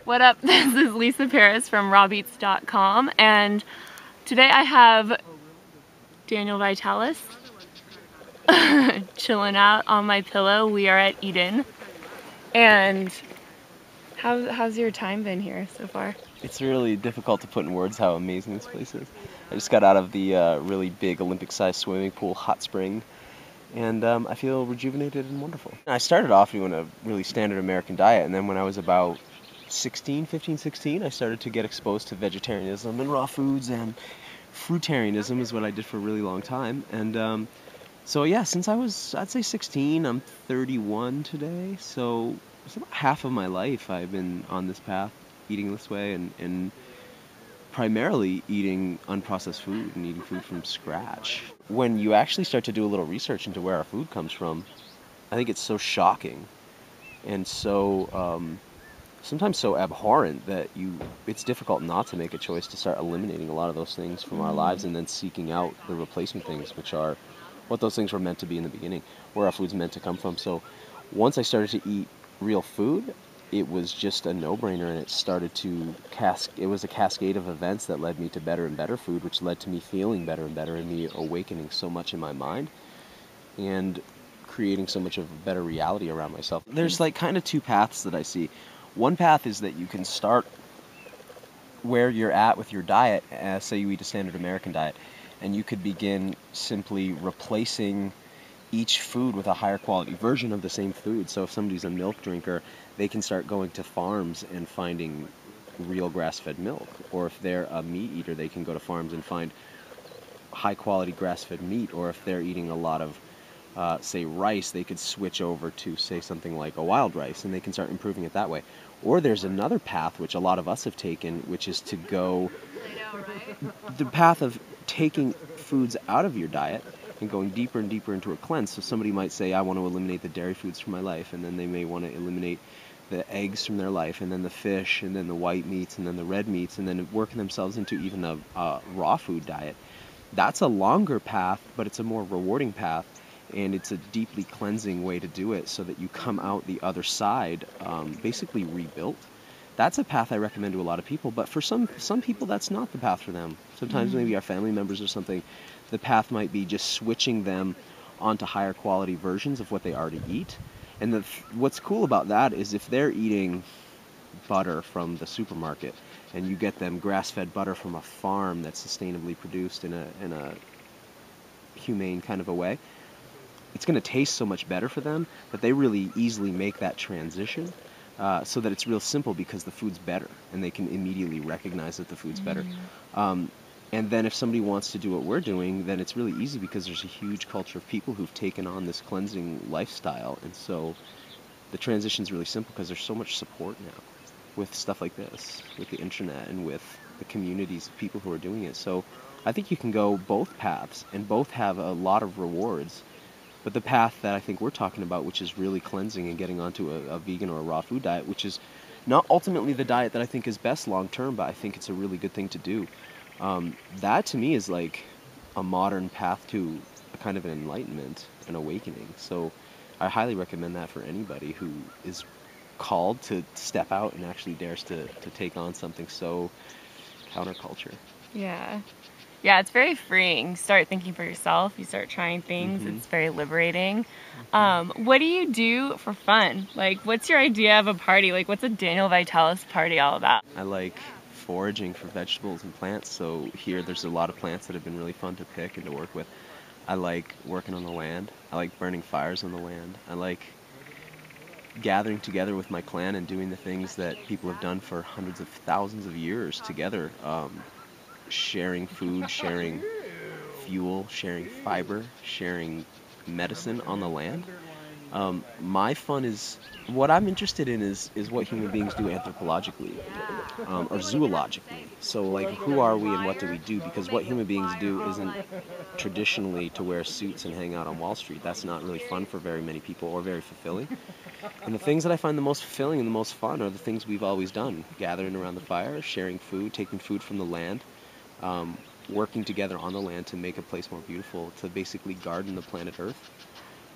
What up? This is Lisa Paris from rawbeats.com, and today I have Daniel Vitalis chilling out on my pillow. We are at Eden. And how's your time been here so far? It's really difficult to put in words how amazing this place is. I just got out of the really big Olympic-sized swimming pool hot spring, and I feel rejuvenated and wonderful. I started off doing a really standard American diet, and then when I was about 15, 16, I started to get exposed to vegetarianism and raw foods, and fruitarianism is what I did for a really long time. And so yeah, since I was, I'd say 16, I'm 31 today, so it's about half of my life I've been on this path, eating this way, and primarily eating unprocessed food and eating food from scratch. When you actually start to do a little research into where our food comes from, I think it's so shocking and so sometimes so abhorrent that it's difficult not to make a choice to start eliminating a lot of those things from our lives and then seeking out the replacement things, which are what those things were meant to be in the beginning, where our food's meant to come from. So once I started to eat real food, it was just a no-brainer, and it started to it was a cascade of events that led me to better and better food, which led to me feeling better and better, and me awakening so much in my mind and creating so much of a better reality around myself. There's like kind of two paths that I see. One path is that you can start where you're at with your diet, say you eat a standard American diet, and you could begin simply replacing each food with a higher quality version of the same food. So if somebody's a milk drinker, they can start going to farms and finding real grass-fed milk. Or if they're a meat eater, they can go to farms and find high-quality grass-fed meat. Or if they're eating a lot of, say, rice, they could switch over to, say, something like a wild rice, and they can start improving it that way. Or there's another path, which a lot of us have taken, which is to go the path of taking foods out of your diet and going deeper and deeper into a cleanse. So somebody might say, I want to eliminate the dairy foods from my life, and then they may want to eliminate the eggs from their life, and then the fish, and then the white meats, and then the red meats, and then working themselves into even a raw food diet. That's a longer path, but it's a more rewarding path, and it's a deeply cleansing way to do it so that you come out the other side basically rebuilt. That's a path I recommend to a lot of people, but for some people that's not the path for them. Sometimes maybe our family members or something, the path might be just switching them onto higher quality versions of what they already eat. And what's cool about that is if they're eating butter from the supermarket and you get them grass-fed butter from a farm that's sustainably produced in a humane kind of a way, it's going to taste so much better for them that they really easily make that transition. So that it's real simple because the food's better, and they can immediately recognize that the food's better. And then if somebody wants to do what we're doing, then it's really easy because there's a huge culture of people who've taken on this cleansing lifestyle, and so the transition's really simple because there's so much support now with stuff like this, with the internet and with the communities of people who are doing it. So I think you can go both paths, and both have a lot of rewards. But the path that I think we're talking about, which is really cleansing and getting onto a vegan or a raw food diet, which is not ultimately the diet that I think is best long term, but I think it's a really good thing to do. That to me is like a modern path to a kind of an enlightenment, an awakening. So I highly recommend that for anybody who is called to step out and actually dares to take on something so counterculture. Yeah. Yeah, it's very freeing. You start thinking for yourself. You start trying things. It's very liberating. What do you do for fun? Like, what's your idea of a party? Like, what's a Daniel Vitalis party all about? I like foraging for vegetables and plants. So here there's a lot of plants that have been really fun to pick and to work with. I like working on the land. I like burning fires on the land. I like gathering together with my clan and doing the things that people have done for hundreds of thousands of years together. Sharing food, sharing fuel, sharing fiber, sharing medicine on the land. My fun is, what I'm interested in is what human beings do anthropologically, or zoologically. So like, who are we and what do we do? Because what human beings do isn't traditionally to wear suits and hang out on Wall Street. That's not really fun for very many people, or very fulfilling. And the things that I find the most fulfilling and the most fun are the things we've always done. Gathering around the fire, sharing food, taking food from the land, working together on the land to make a place more beautiful, to basically garden the planet Earth.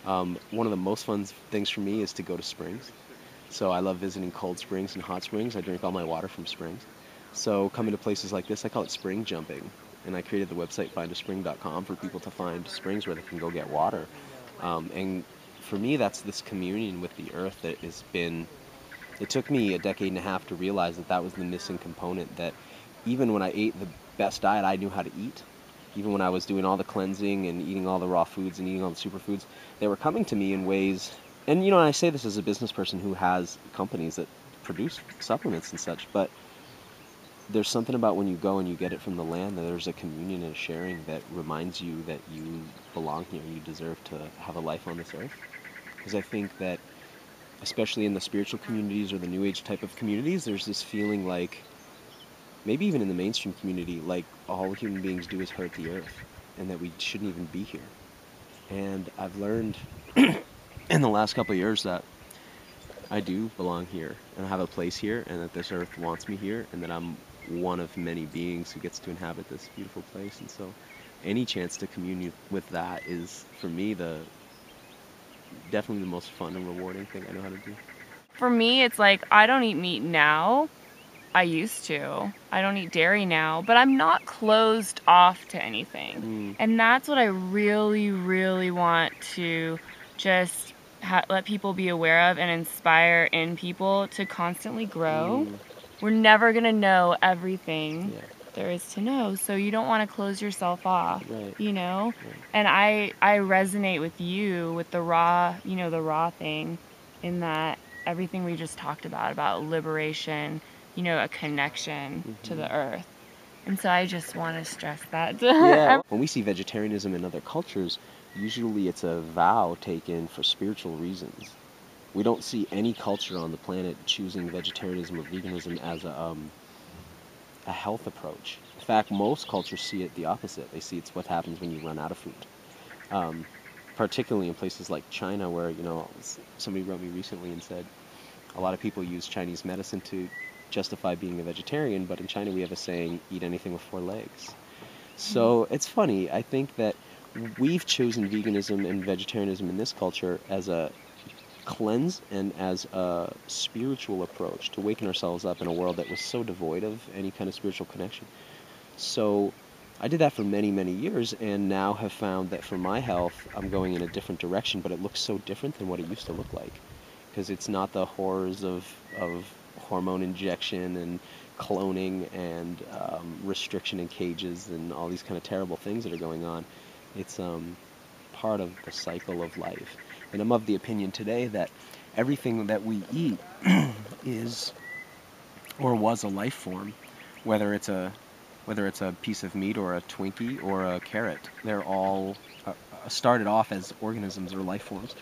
One of the most fun things for me is to go to springs. So I love visiting cold springs and hot springs. I drink all my water from springs. So coming to places like this, I call it spring jumping. And I created the website findaspring.com for people to find springs where they can go get water. And for me, that's this communion with the earth that has been. It took me a decade and a half to realize that that was the missing component. That even when I ate the best diet I knew how to eat, even when I was doing all the cleansing and eating all the raw foods and eating all the superfoods, they were coming to me in ways. And I say this as a business person who has companies that produce supplements and such, but there's something about when you go and you get it from the land that there's a communion and a sharing that reminds you that you belong here and you deserve to have a life on this earth. Because I think that, especially in the spiritual communities or the new age type of communities, there's this feeling like, maybe even in the mainstream community, like all human beings do is hurt the earth and that we shouldn't even be here. And I've learned in the last couple of years that I do belong here and I have a place here and that this earth wants me here and that I'm one of many beings who gets to inhabit this beautiful place. And so any chance to commune with that is, for me, definitely the most fun and rewarding thing I know how to do. For me, it's like I don't eat meat now. I used to. I don't eat dairy now, but I'm not closed off to anything. And that's what I really, really want to just let people be aware of and inspire in people to constantly grow. We're never going to know everything there is to know, so you don't want to close yourself off, And I resonate with you with the raw, the raw thing, in that everything we just talked about liberation, a connection to the earth. And so I just want to stress that. Yeah. When we see vegetarianism in other cultures, usually it's a vow taken for spiritual reasons. We don't see any culture on the planet choosing vegetarianism or veganism as a health approach. In fact, most cultures see it the opposite. They see it's what happens when you run out of food. Particularly in places like China, where, somebody wrote me recently and said a lot of people use Chinese medicine to justify being a vegetarian, but in China we have a saying, eat anything with 4 legs. So it's funny. I think that we've chosen veganism and vegetarianism in this culture as a cleanse and as a spiritual approach to waken ourselves up in a world that was so devoid of any kind of spiritual connection. So I did that for many, many years, and now have found that for my health, I'm going in a different direction, but it looks so different than what it used to look like. Because it's not the horrors of hormone injection and cloning and restriction in cages and all these kind of terrible things that are going on. It's part of the cycle of life. And I'm of the opinion today that everything that we eat is or was a life form, whether it's a piece of meat or a Twinkie or a carrot. They're all started off as organisms or life forms.